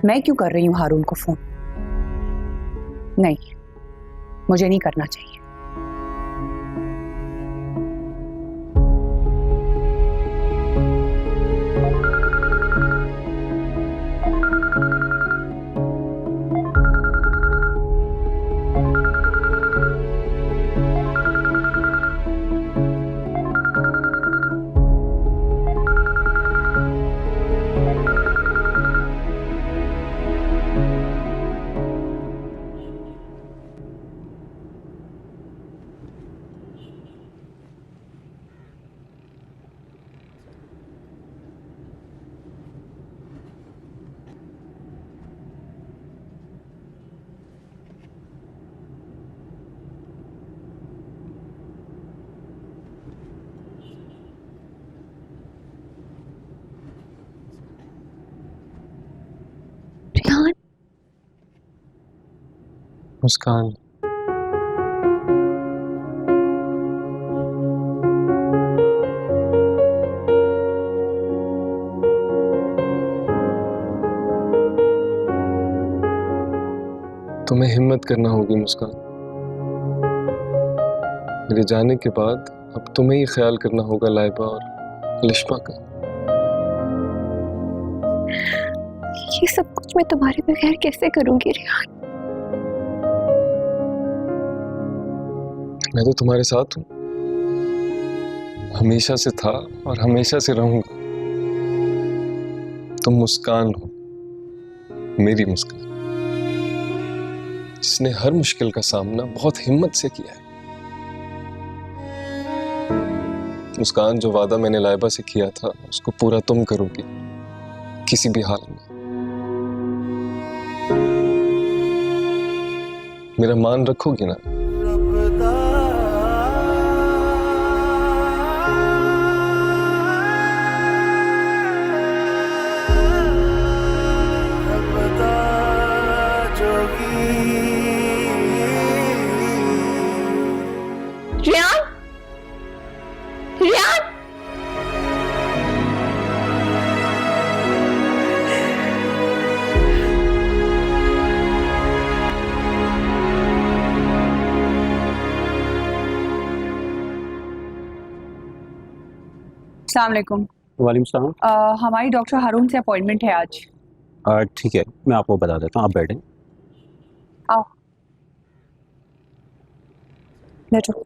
मैं क्यों कर रही हूँ हारून को फोन? नहीं, मुझे नहीं करना चाहिए। मुस्कान, तुम्हें हिम्मत करना होगी मुस्कान। मेरे जाने के बाद अब तुम्हें ही ख्याल करना होगा लाइबा और लिशमा का। ये सब कुछ मैं तुम्हारे बगैर कैसे करूंगी रेहान? मैं तो तुम्हारे साथ हूं, हमेशा से था और हमेशा से रहूंगा। तुम मुस्कान हो, मेरी मुस्कान, जिसने हर मुश्किल का सामना बहुत हिम्मत से किया है। मुस्कान, जो वादा मैंने लाइबा से किया था उसको पूरा तुम करोगी, किसी भी हाल में। मेरा मान रखोगी ना? रेहान, रेहान, अस्सलाम वालेकुम। वालेकुम सलाम। हमारी डॉक्टर हारून से अपॉइंटमेंट है आज। ठीक है, मैं आपको बता देता हूँ, आप बैठें। आओ बैठो।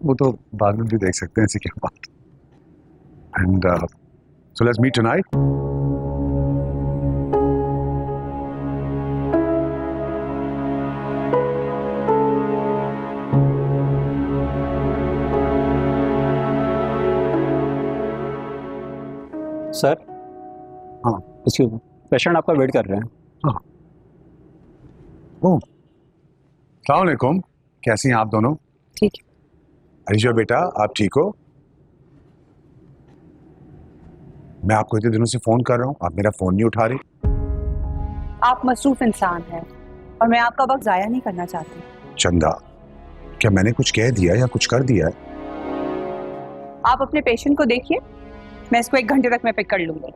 वो तो बाद में भी देख सकते हैं, ऐसी क्या बात। And so let's meet tonight. Sir, हाँ, पेशेंट आपका वेट कर रहे हैं। हाँ। ओह, अस्सलाम वालेकुम, कैसी हैं आप दोनों? ठीक है। अलीशा बेटा, आप ठीक हो? मैं आपको इतने दिनों से फोन कर रहा हूँ, आप मेरा फोन नहीं उठा रहे। आप मसरूफ इंसान हैं और मैं आपका वक्त जाया नहीं करना चाहती। चंदा, क्या मैंने कुछ कह दिया या कुछ कर दिया है? आप अपने पेशेंट को देखिए, मैं इसको 1 घंटे तक मैं पिक कर लूंगी।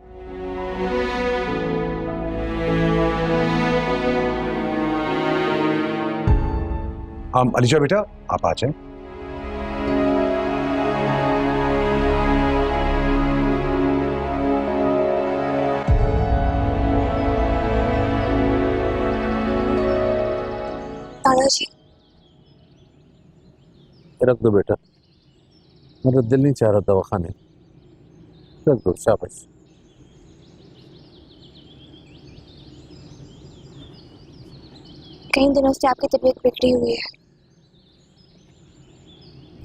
अलीशा बेटा, आप आ जाएं। दादाजी, रख दो बेटा, मेरा दिल नहीं चाह रहा दवाखाने। रख दो, शाबाश। कई दिनों से आपकी तबीयत बिगड़ी हुई है।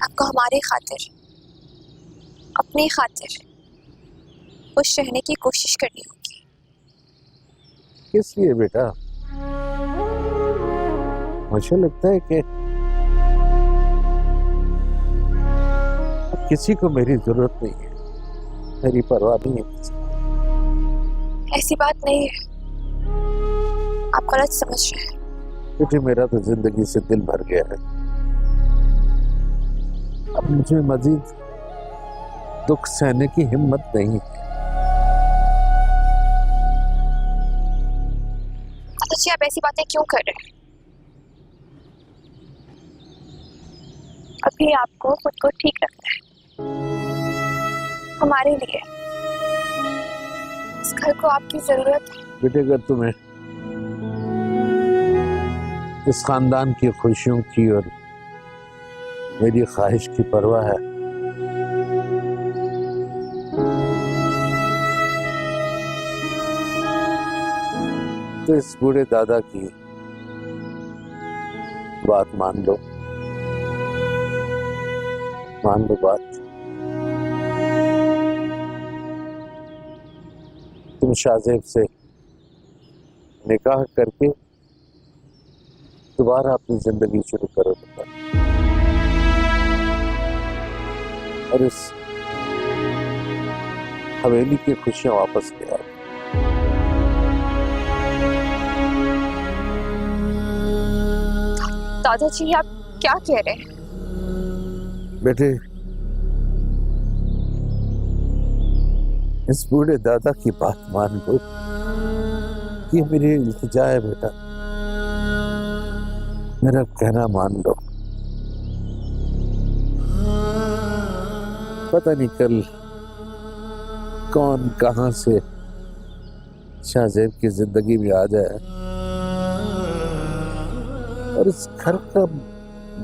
आपको हमारी खातिर, अपनी खातिर खुश रहने की कोशिश करनी होगी। किस लिए बेटा? मुझे लगता है कि किसी को मेरी जरूरत नहीं है, मेरी परवाह नहीं है। ऐसी बात नहीं है, आप गलत समझ रहे हैं। बेटे, मेरा तो जिंदगी से दिल भर गया है। अब मुझे मजीद दुख सहने की हिम्मत नहीं है। जी आप ऐसी बातें क्यों कर रहे हैं? अभी आपको खुद को ठीक रखना है हमारे लिए। इस घर को आपकी जरूरत है। बेटे, अगर तुम्हें इस खानदान की खुशियों की और मेरी ख्वाहिश की परवाह है तो इस बूढ़े दादा की बात मान लो बात। तुम शाहजेब से निकाह करके दोबारा अपनी जिंदगी शुरू करो बेटा, और इस हवेली की खुशियां वापस ले आओ। दादाजी आप क्या कह रहे हैं? बेटे, इस बूढ़े दादा की बात मान लो। ये मेरी इल्तिजा है बेटा, मेरा कहना मान लो। पता नहीं कल कौन कहां से शाहजेब की जिंदगी में आ जाए और इस घर का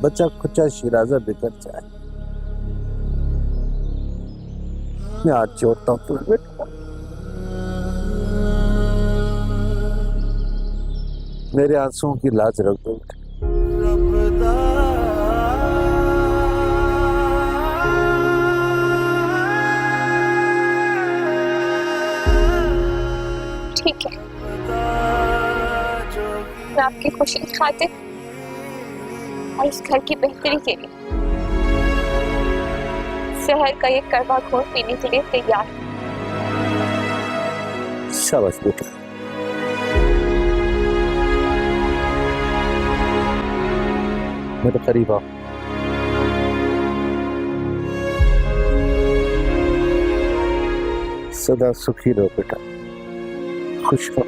बचा खुचा शिराजा बिगड़ जाए। मैं हाथ जोड़ता हूँ तुम्हें बेटा, मेरे आंसुओं की लाज रख दो। ठीक है, मैं आपकी खुशी की खातिर और इस घर की बेहतरी के लिए शहर का ये कड़वा घोल पीने के लिए तैयार हूं। शाबाश बेटा। मेरे करीब आओ। सदा सुखी रहो बेटा, खुश रहो।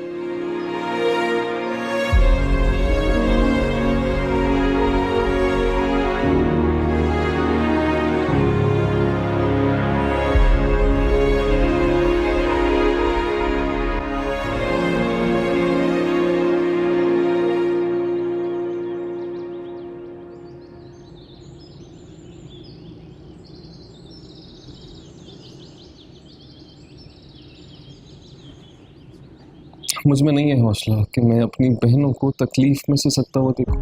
मुझ में नहीं है हौसला कि मैं अपनी बहनों को तकलीफ में से सकता हुआ देखूं।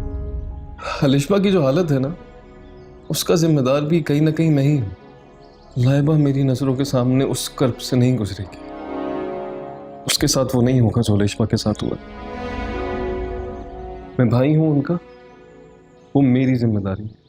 अलिशबा की जो हालत है ना, उसका जिम्मेदार भी कहीं ना कहीं मैं ही हूं। लाइबा मेरी नजरों के सामने उस कर्ब से नहीं गुजरेगी। उसके साथ वो नहीं होगा जो अलिशबा के साथ हुआ। मैं भाई हूं उनका, वो मेरी जिम्मेदारी है।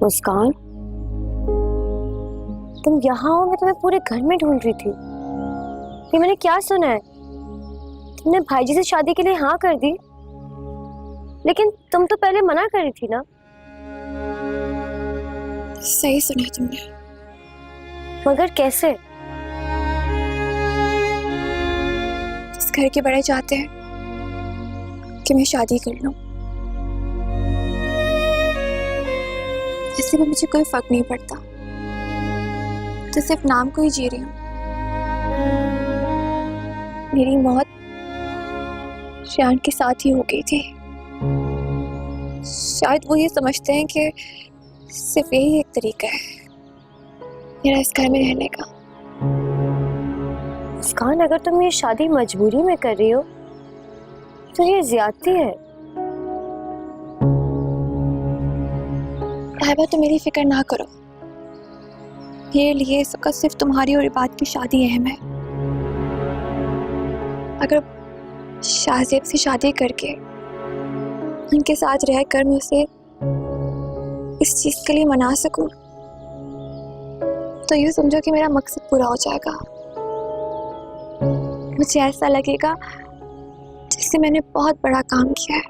मुस्कान, तुम यहाँ हो? मैं तुम्हें पूरे घर में ढूंढ रही थी। ये मैंने क्या सुना है? तुमने भाईजी से शादी के लिए हाँ कर दी, लेकिन तुम तो पहले मना कर रही थी ना? सही सुना तुमने। मगर कैसे? इस घर के बड़े चाहते हैं कि मैं शादी कर लूं। इससे भी मुझे कोई फर्क नहीं पड़ता, तो सिर्फ नाम को ही जी रही हूँ। मेरी मौत श्यान के साथ ही हो गई थी। शायद वो ये समझते हैं कि सिर्फ यही एक तरीका है मेरा इस घर में रहने का। मुस्कान, अगर तुम ये शादी मजबूरी में कर रही हो तो ये ज्यादती है। लाइबा, तो मेरी फिक्र ना करो। मेरे लिए इस वक्त सिर्फ तुम्हारी और इबाद की शादी अहम है। अगर शाहजेब से शादी करके उनके साथ रहकर मैं उसे इस चीज के लिए मना सकूं, तो यूं समझो कि मेरा मकसद पूरा हो जाएगा। मुझे ऐसा लगेगा जैसे मैंने बहुत बड़ा काम किया है।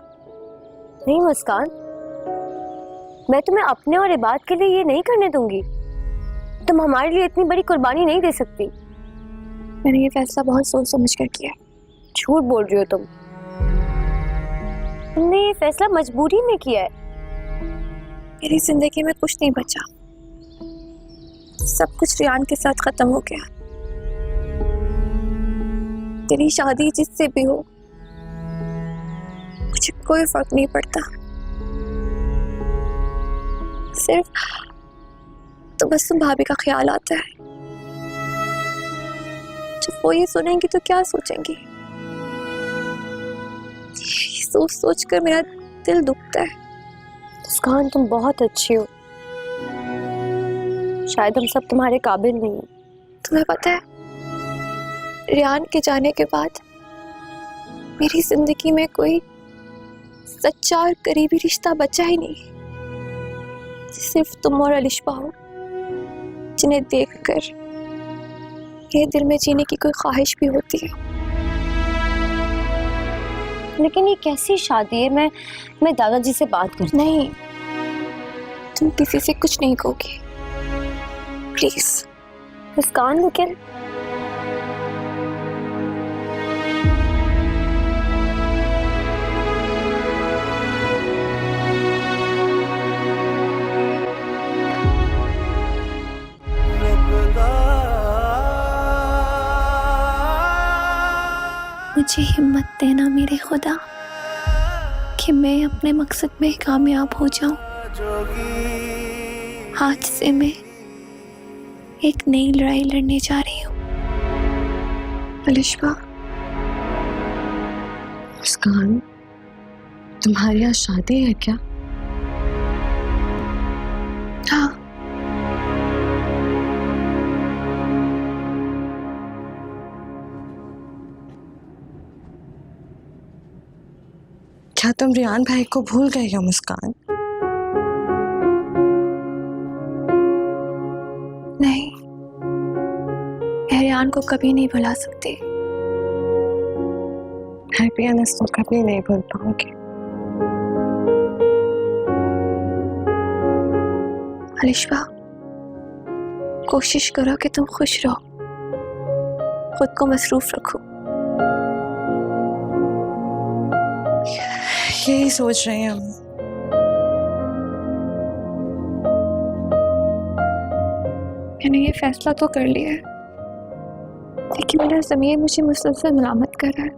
नहीं मुस्कान, मैं तुम्हें अपने और इबाद के लिए ये नहीं करने दूंगी। तुम हमारे लिए इतनी बड़ी कुर्बानी नहीं दे सकती। मैंने ये फैसला बहुत सोच समझ कर किया है। झूठ बोल रही हो तुम। तुमने ये फैसला मजबूरी में किया है। मेरी जिंदगी में कुछ नहीं बचा, सब कुछ रियान के साथ खत्म हो गया। तेरी शादी जिससे भी हो मुझे कोई फर्क नहीं पड़ता। सिर्फ तबस्सुम भाभी का ख्याल आता है। जब वो ये सुनेंगी तो क्या सोचेंगी, ये सोच सोच कर मेरा दिल दुखता है। मुस्कान, तुम बहुत अच्छी हो। शायद हम सब तुम्हारे काबिल नहीं हैं। तुम्हें पता है, रियान के जाने के बाद मेरी जिंदगी में कोई सच्चा और करीबी रिश्ता बचा ही नहीं। सिर्फ तुम और अलिशबा हो, जिन्हें देखकर मेरे दिल में जीने की कोई ख्वाहिश भी होती है। लेकिन ये कैसी शादी है? मैं दादाजी से बात करती। नहीं, तुम किसी से कुछ नहीं कहोगी, प्लीज। मुस्कान, लेकिन मुझे हिम्मत देना मेरे खुदा कि मैं अपने मकसद में कामयाब हो जाऊं। आज से मैं एक नई लड़ाई लड़ने जा रही हूँ। अलिशबा, मुस्कान, तुम्हारे यहाँ शादी है क्या? हाँ, क्या तुम रियान भाई को भूल गए हो मुस्कान? नहीं, मैं रियान को कभी नहीं भुला सकती। मैं भी अनस को कभी नहीं भूल पाऊंगी। अलिशबा, कोशिश करो कि तुम खुश रहो, खुद को मसरूफ रखो। यही सोच रहे हैं हम। मैंने ये फैसला तो कर लिया है, लेकिन मेरा ज़मीर मुझे मुसलसल मलामत कर रहा है।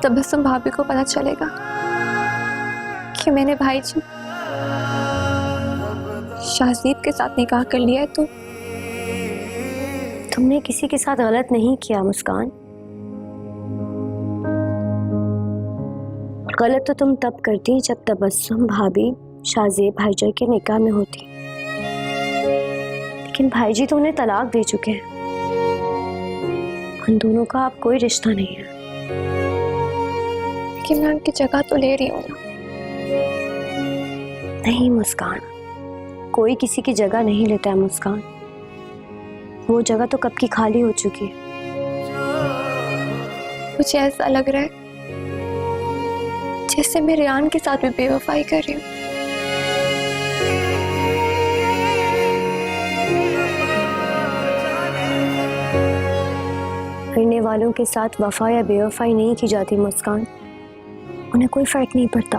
तबस्सुम भाभी को पता चलेगा कि मैंने भाईजी शाहज़ेब के साथ निकाह कर लिया है, तो तुमने किसी के साथ गलत नहीं किया मुस्कान। गलत तो तुम तब करती जब तबस्सुम भाभी शाहज़ेब भाईजान के निकाह में होती, लेकिन भाईजी तो उन्हें तलाक दे चुके हैं। उन दोनों का अब कोई रिश्ता नहीं है। कि मैं उनकी जगह तो ले रही हूँ ना। नहीं मुस्कान, कोई किसी की जगह नहीं लेता है मुस्कान। वो जगह तो कब की खाली हो चुकी है। मुझे ऐसा लग रहा है जैसे मैं रियान के साथ भी बेवफाई कर रही हूँ। करने वालों के साथ वफा या बेवफाई नहीं की जाती मुस्कान। उन्हें कोई फर्क नहीं पड़ता,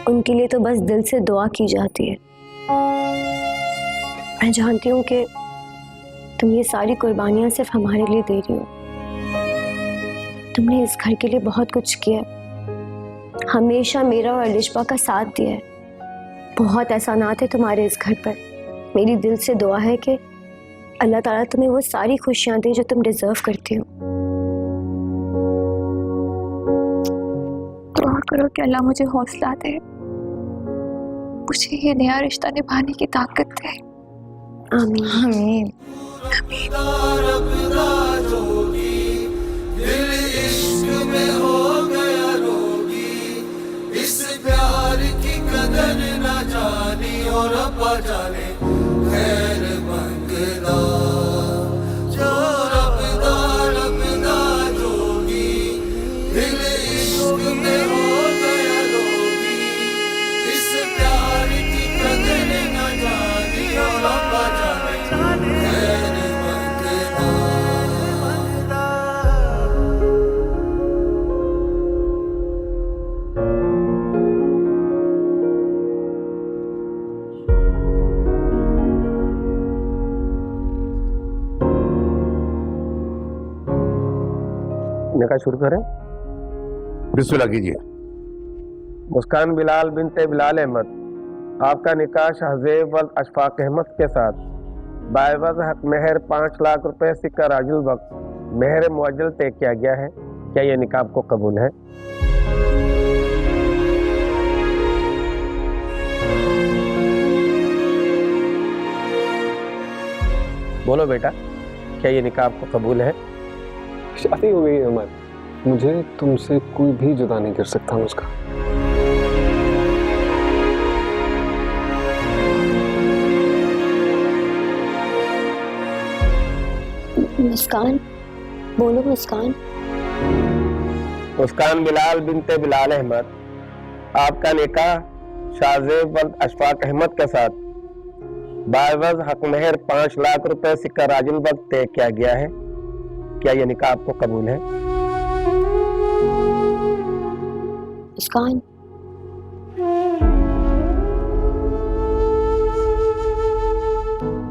उनके लिए तो बस दिल से दुआ की जाती है। मैं जानती हूँ कि तुम ये सारी कुर्बानियां सिर्फ हमारे लिए दे रही हो। तुमने इस घर के लिए बहुत कुछ किया है, हमेशा मेरा और अलिशबा का साथ दिया है। बहुत एहसानात है तुम्हारे इस घर पर। मेरी दिल से दुआ है कि अल्लाह ताला तुम्हें वो सारी खुशियां दे जो तुम डिजर्व करती हो। दुआ करो कि अल्लाह मुझे हौसला दे, मुझे ये नया रिश्ता निभाने की ताकत दे। आमीन आमीन। कदर न जानी और जाने खैर मंगला। निकाह शुरू करें? बिस्मिल्लाह कीजिए। मुस्कान बिलाल बिनते बिलाल अहमद, आपका निकाह शाहजेब वल्द अशफाक अहमद के साथ बायवज हक मेहर 5 लाख रुपए सिक्का राजुल वक्त मेहर मुअज्जल तय किया गया है। क्या यह निकाह आपको कबूल है? बोलो बेटा, क्या ये निकाह आपको कबूल है? शादी हो गई है हमारी, मुझे तुमसे कोई भी जुदा नहीं कर सकता मुस्कान। मुस्कान, बोलो मुस्कान। मुस्कान बिलाल बिनते बिलाल अहमद, आपका निकाह शाहजेब वल्द अशफाक अहमद के साथ बावज हक मेहर 5 लाख रुपए सिक्का राजुल वक्त तय किया गया है। क्या यह निकाह आपको कबूल है? मुस्कान,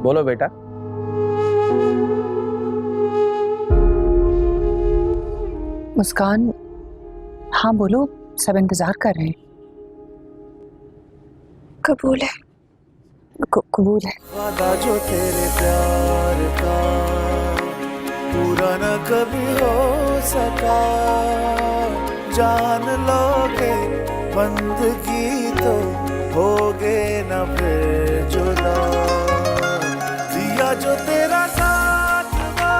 बोलो बेटा। मुस्कान, हाँ बोलो, सब इंतजार कर रहे हैं। कबूल है। कबूल है। वादा जो तेरे प्यार का पूरा न कभी हो सका, जान लोगे बंदगी तो होगे न फिर जुदा। दिया जो तेरा साथ वो,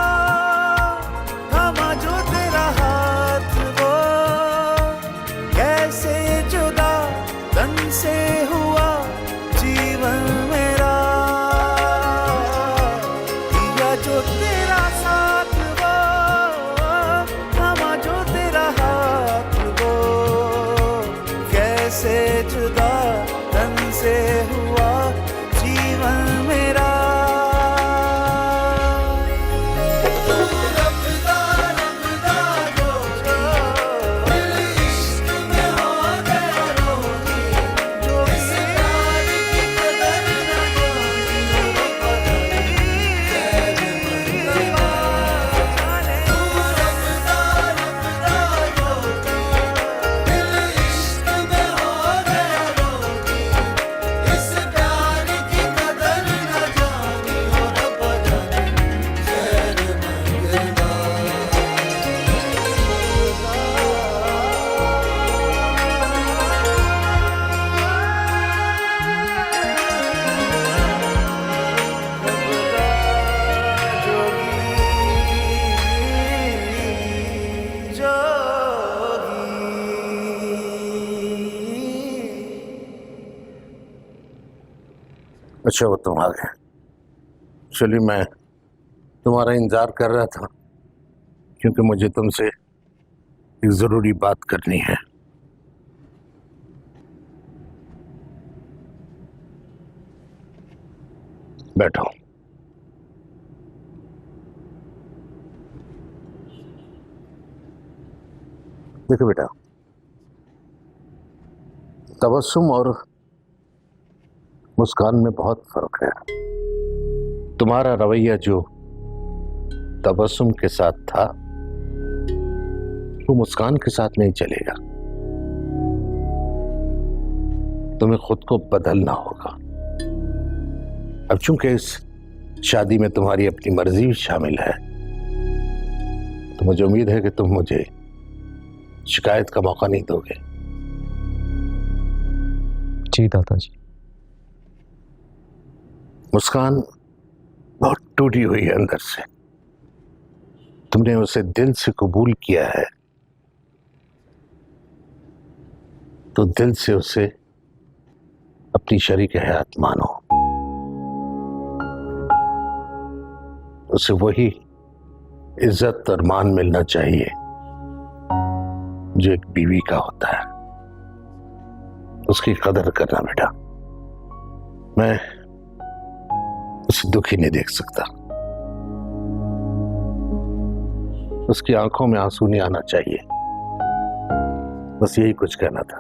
थामा जो तेरा हाथ वो, कैसे जुदा तन से हुआ जीवन मेरा। दिया जो तेरा साथ वो, थामा जो तेरा हाथ वो, कैसे जुदा तन से हुआ जीवन मेरा। अच्छा वो तुम आ गए। चलिए मैं तुम्हारा इंतजार कर रहा था क्योंकि मुझे तुमसे एक जरूरी बात करनी है। बैठो। देखो बेटा, तबस्सुम और मुस्कान में बहुत फर्क है। तुम्हारा रवैया जो तबस्सुम के साथ था वो मुस्कान के साथ नहीं चलेगा। तुम्हें खुद को बदलना होगा। अब चूंकि इस शादी में तुम्हारी अपनी मर्जी भी शामिल है तो मुझे उम्मीद है कि तुम मुझे शिकायत का मौका नहीं दोगे। जी दादाजी। मुस्कान बहुत टूटी हुई है अंदर से। तुमने उसे दिल से कबूल किया है तो दिल से उसे अपनी शरीक हयात मानो। उसे वही इज्जत और मान मिलना चाहिए जो एक बीवी का होता है। उसकी कदर करना बेटा। मैं उसे दुखी नहीं देख सकता। उसकी आंखों में आंसू नहीं आना चाहिए। बस यही कुछ कहना था।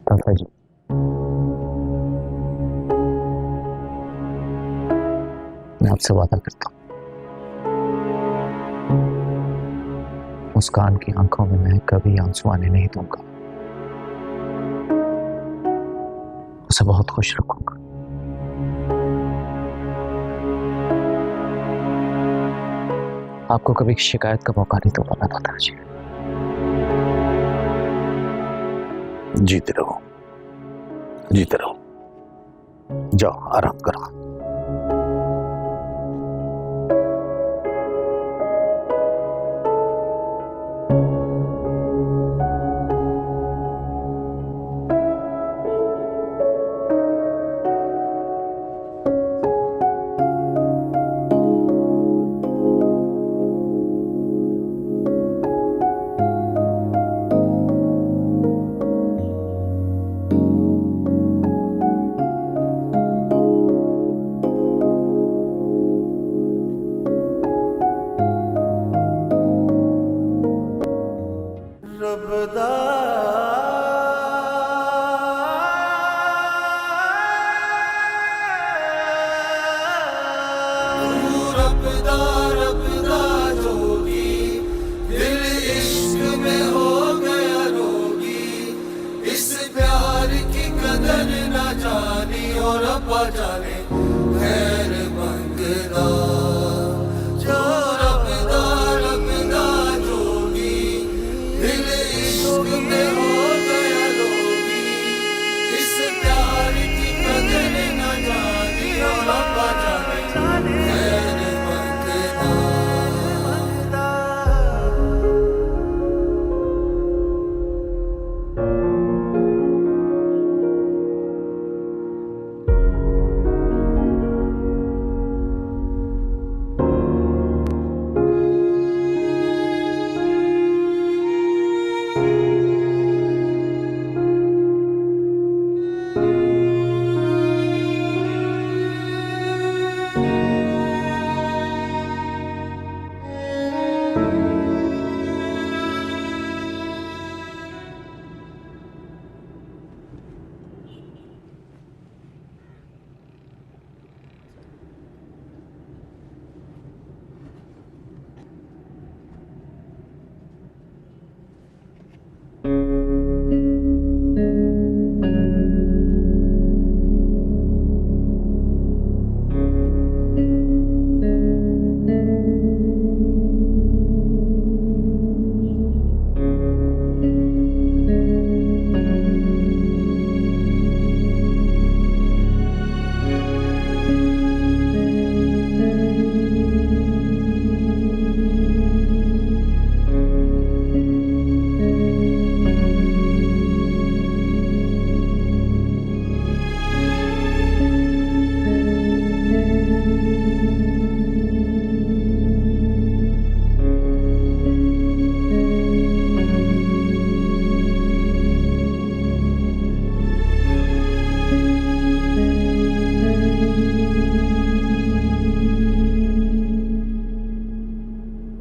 दादाजी, मैं आपसे वादा करता हूं मुस्कान की आंखों में मैं कभी आंसू आने नहीं दूंगा, उसे बहुत खुश रखूंगा। आपको कभी शिकायत का मौका नहीं दूंगा मैं दादाजी। जीते रहो, जीते रहो। जाओ आराम करो।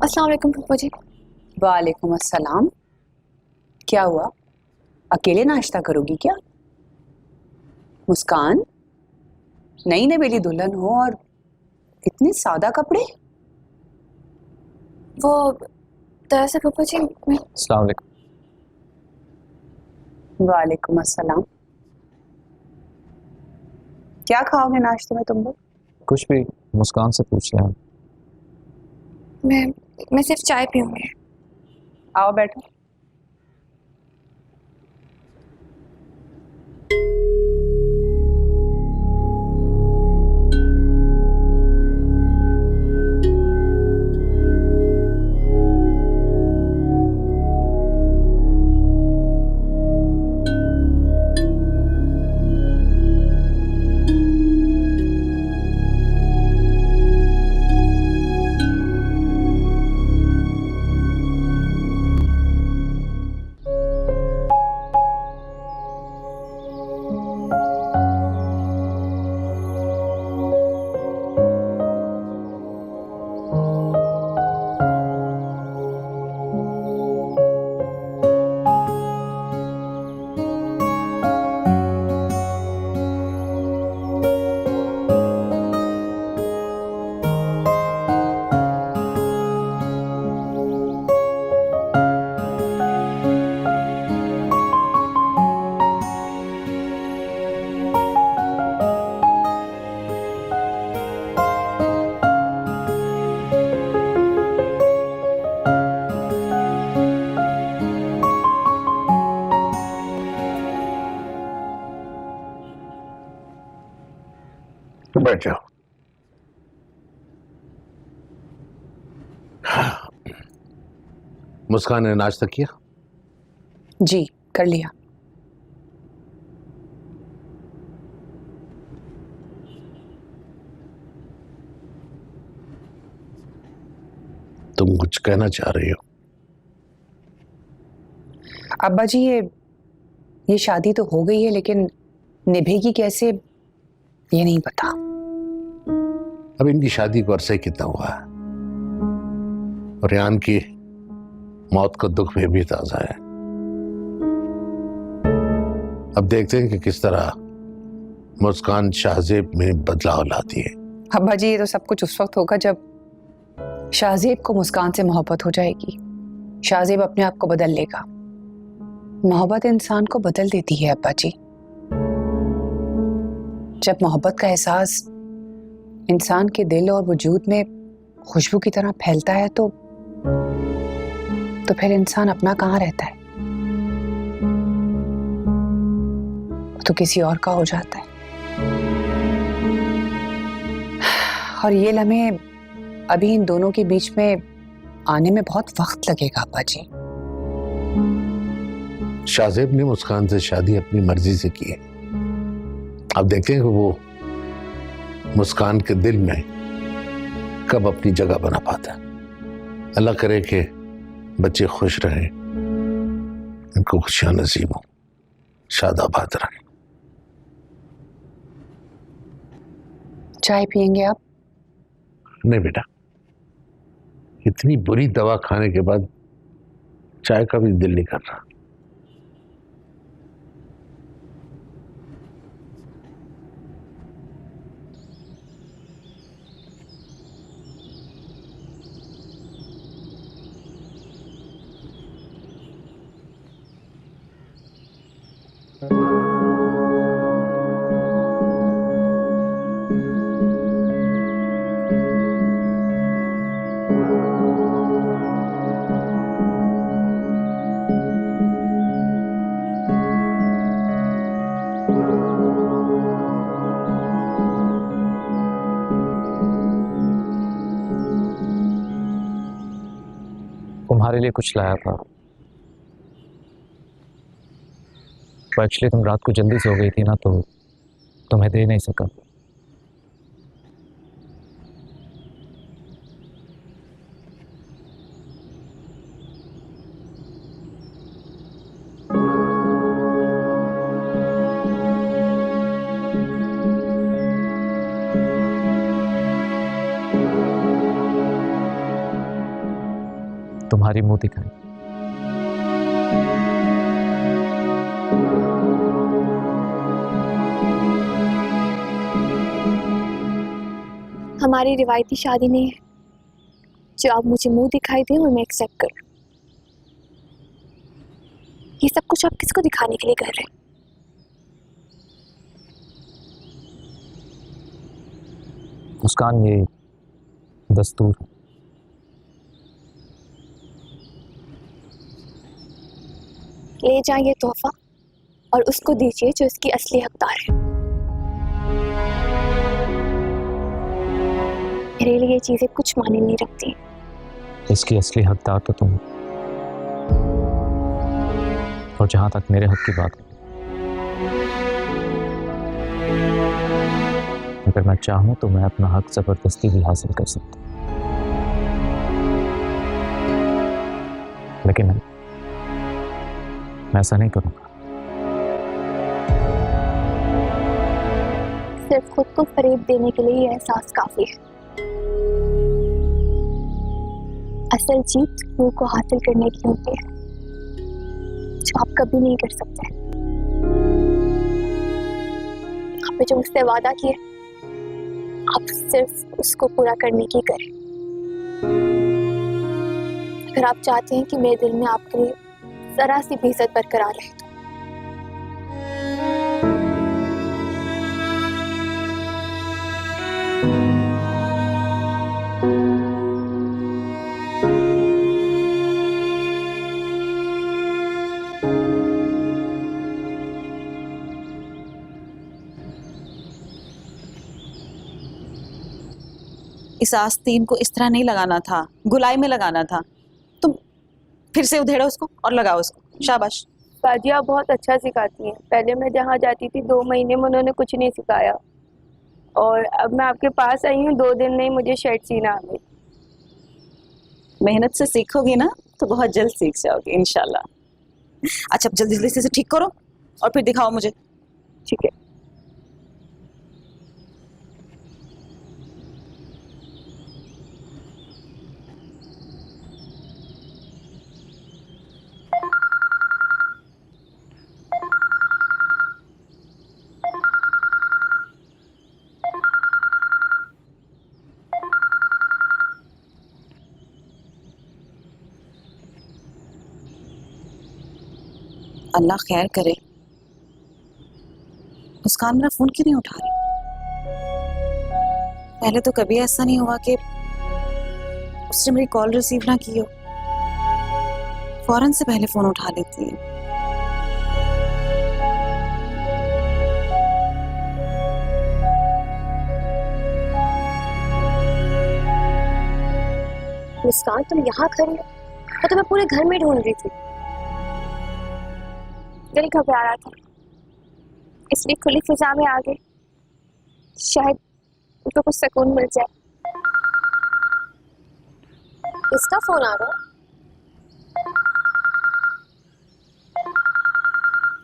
अस्सलाम वालेकुम फूफा जी। वालेकुम अस्सलाम। क्या हुआ, अकेले नाश्ता करोगी क्या? मुस्कान, नई नवेली दुल्हन हो और इतने सादा कपड़े। वो दरअसल फूफा जी मैं अस्सलाम वालेकुम। वालेकुम अस्सलाम। क्या खाओगे नाश्ते में तुम लोग? कुछ भी, मुस्कान से पूछ लें। मैं सिर्फ चाय पीऊंगी। आओ बैठो। तो बैठ जाओ। मुस्कान ने नाश्ता किया? जी कर लिया। तुम कुछ कहना चाह रही हो? अब्बा जी ये शादी तो हो गई है, लेकिन निभेगी कैसे ये नहीं पता। अब इनकी शादी को अरसे कितना हुआ है, और रेहान की मौत का दुख भी ताजा है। अब देखते हैं कि किस तरह मुस्कान शाहजेब में बदलाव लाती है। अब्बा जी ये तो सब कुछ उस वक्त होगा जब शाहजेब को मुस्कान से मोहब्बत हो जाएगी। शाहजेब अपने आप को बदल लेगा। मोहब्बत इंसान को बदल देती है अब्बा जी। जब मोहब्बत का एहसास इंसान के दिल और वजूद में खुशबू की तरह फैलता है तो फिर इंसान अपना कहाँ रहता है, तो किसी और का हो जाता है। और ये लम्हे अभी इन दोनों के बीच में आने में बहुत वक्त लगेगा अब्बा जी। शाहजेब ने मुस्कान से शादी अपनी मर्जी से की है। अब देखते हैं कि वो मुस्कान के दिल में कब अपनी जगह बना पाता है। अल्लाह करे कि बच्चे खुश रहें, इनको खुशियां नसीब हो, शादाबाद रहें। चाय पियेंगे आप? नहीं बेटा, इतनी बुरी दवा खाने के बाद चाय का भी दिल नहीं कर रहा। तुम्हारे लिए कुछ लाया था। एक्चुअली तुम रात को जल्दी सो गई थी ना, तो तुम्हें दे नहीं सका। तुम्हारी मुंह दिखाई। हमारी रिवायती शादी नहीं है जो आप मुझे मुंह दिखाई दें और मैं एक्सेप्ट करूं। ये सब कुछ आप किसको दिखाने के लिए कर रहे हैं? मुस्कान, ये दस्तूर है। ले जाइए तोहफा और उसको दीजिए जो इसकी असली हकदार है। मेरे लिए ये चीजें कुछ मायने नहीं रखती। इसकी असली हकदार तो तुम, और जहां तक मेरे हक की बात है, अगर मैं चाहूं तो मैं अपना हक जबरदस्ती भी हासिल कर सकता हूं, लेकिन मैं ऐसा नहीं करूंगा। सिर्फ खुद को फरेब देने के लिए ये एहसास काफी है। असल जीत वो को हासिल करने की होती है जो आप कभी नहीं कर सकते। आपने जो मुझसे वादा किया, आप सिर्फ उसको पूरा करने की करें। अगर आप चाहते हैं कि मेरे दिल में आपके लिए जरा सी भी इज्जत बरकरार रहे तो इस आस्तीन को इस तरह नहीं लगाना था, गुलाई में लगाना था। तुम फिर से उधेड़ो उसको और लगाओ उसको। शाबाश। बाजी आप बहुत अच्छा सिखाती हैं। पहले मैं जहाँ जाती थी 2 महीने में उन्होंने कुछ नहीं सिखाया, और अब मैं आपके पास आई हूँ 2 दिन में ही मुझे शर्ट सीना आ गई। मेहनत से सीखोगी ना तो बहुत जल्द सीख जाओगी इंशाल्लाह। अच्छा जल्दी जल्दी से ठीक करो और फिर दिखाओ मुझे। ठीक है। अल्लाह खैर करे। मुस्कान मेरा फोन क्यों नहीं उठा रही? पहले तो कभी ऐसा नहीं हुआ कि उसने मेरी कॉल रिसीव ना की हो। फौरन से पहले फोन उठा लेती है। मुस्कान तुम यहाँ खड़ी हो? तो तुम्हें पूरे घर में ढूंढ रही थी। दिल घबरा रहा था, इसलिए खुली फिजा में आ गई, शायद उनको कुछ सुकून मिल जाए। किसका फोन आ रहा है?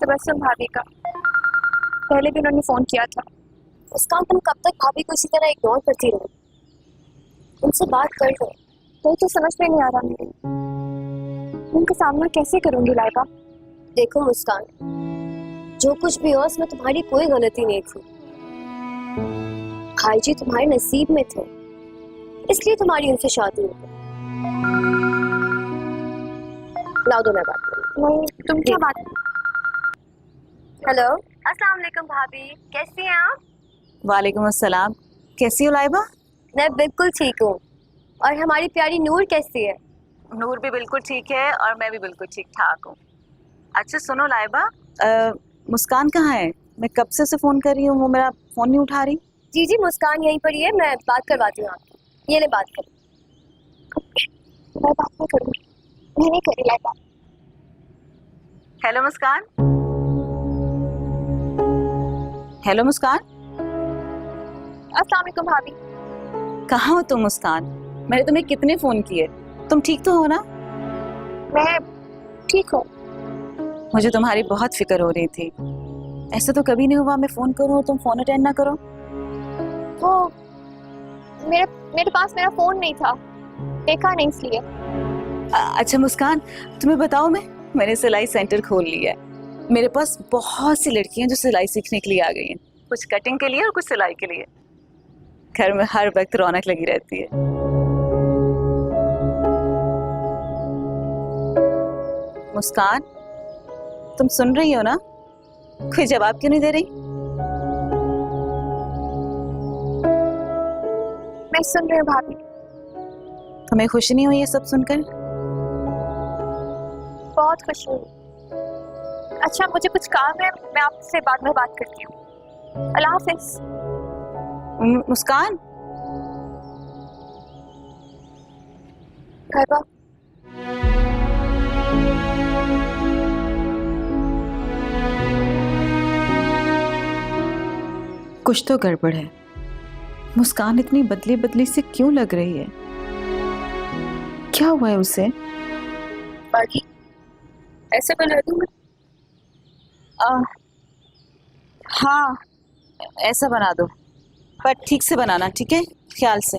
तबस्सुम भाभी का। पहले भी उन्होंने फोन किया था। मुस्कान तुम कब तक भाभी को इसी तरह इग्नोर करती रहो? उनसे बात कर लो। तो समझ में नहीं आ रहा मेरे, उनका सामना कैसे करूंगी लाइबा? देखो मुस्कान, जो कुछ भी हो उसमें तुम्हारी कोई गलती नहीं थी। भाई जी तुम्हारे नसीब में थे, इसलिए तुम्हारी उनसे शादी हो गई। ला दो मैं बात करूं। नहीं तुम क्या बात? हेलो अस्सलाम वालेकुम भाभी, कैसी हैं आप? वालेकुम अस्सलाम। कैसी हो लाइबा? मैं बिल्कुल ठीक हूँ। और हमारी प्यारी नूर कैसी है? नूर भी बिल्कुल ठीक है और मैं भी बिल्कुल ठीक ठाक हूँ। अच्छा सुनो लाइबा, मुस्कान कहाँ है? मैं कब से उसे फोन कर रही हूँ, वो मेरा फोन नहीं उठा रही। जी जी मुस्कान यहीं पर ही है, मैं बात करवाती हूँ आपकी। ये ले बात कर। मैं बात नहीं करूँगी, मैं नहीं करी लाइबा। हेलो मुस्कान। हेलो मुस्कान। अस्सलाम वालेकुम भाभी। कहाँ हो तुम मुस्कान? मैंने तुम्हें कितने फोन किए, तुम ठीक तो हो ना? मैं ठीक हूँ। मुझे तुम्हारी बहुत फिक्र हो रही थी। ऐसा तो कभी नहीं हुआ मैं फोन करूँ और तुम फोन अटेंड ना करो। वो मेरे पास मेरा फोन नहीं था, देखा नहीं इसलिए। अच्छा मुस्कान, तुम्हें बताओ मैंने सिलाई सेंटर खोल लिया है। मेरे पास बहुत सी लड़कियां जो सिलाई सीखने के लिए आ गई हैं, कुछ कटिंग के लिए और कुछ सिलाई के लिए। घर में हर वक्त रौनक लगी रहती है। मुस्कान तुम सुन रही हो ना? कोई जवाब क्यों नहीं दे रही? मैं सुन रही हूँ भाभी। तुम्हें खुशी नहीं हुई ये सब सुनकर? बहुत खुशी हुई। अच्छा मुझे कुछ काम है, मैं आपसे बाद में बात करती हूँ। अल्लाह हाफिज। मुस्कान। लाइबा कुछ तो गड़बड़ है। मुस्कान इतनी बदली बदली से क्यों लग रही है? क्या हुआ है उसे? बाकी ऐसे बना दूँ मैं? हाँ ऐसा बना दो, पर ठीक से बनाना, ठीक है? ख्याल से।